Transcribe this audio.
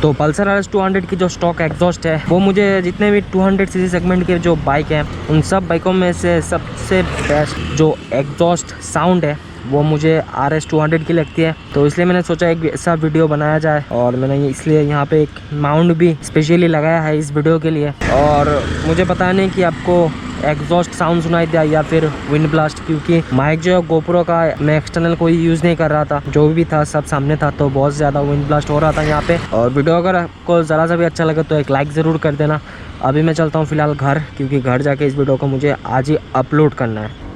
तो Pulsar RS200 की जो स्टॉक एग्जॉस्ट है वो मुझे जितने भी 200 सीसी सेगमेंट के जो बाइक हैं उन सब बाइकों में से सबसे बेस्ट जो एग्जॉस्ट साउंड है वो मुझे RS200 की लगती है। तो इसलिए मैंने सोचा एक ऐसा वीडियो बनाया जाए और मैंने इसलिए यहाँ पे एक माउंट भी स्पेशली लगाया है इस वीडियो के लिए। और मुझे पता नहीं कि आपको एग्जॉस्ट साउंड सुनाई दिया या फिर विंड ब्लास्ट, क्योंकि माइक जो है गोप्रो का मैं एक्सटर्नल कोई यूज़ नहीं कर रहा था, जो भी था सब सामने था, तो बहुत ज़्यादा विंड ब्लास्ट हो रहा था यहाँ पे। और वीडियो अगर आपको ज़रा सा भी अच्छा लगे तो एक लाइक ज़रूर कर देना। अभी मैं चलता हूँ फिलहाल घर, क्योंकि घर जाके इस वीडियो को मुझे आज ही अपलोड करना है।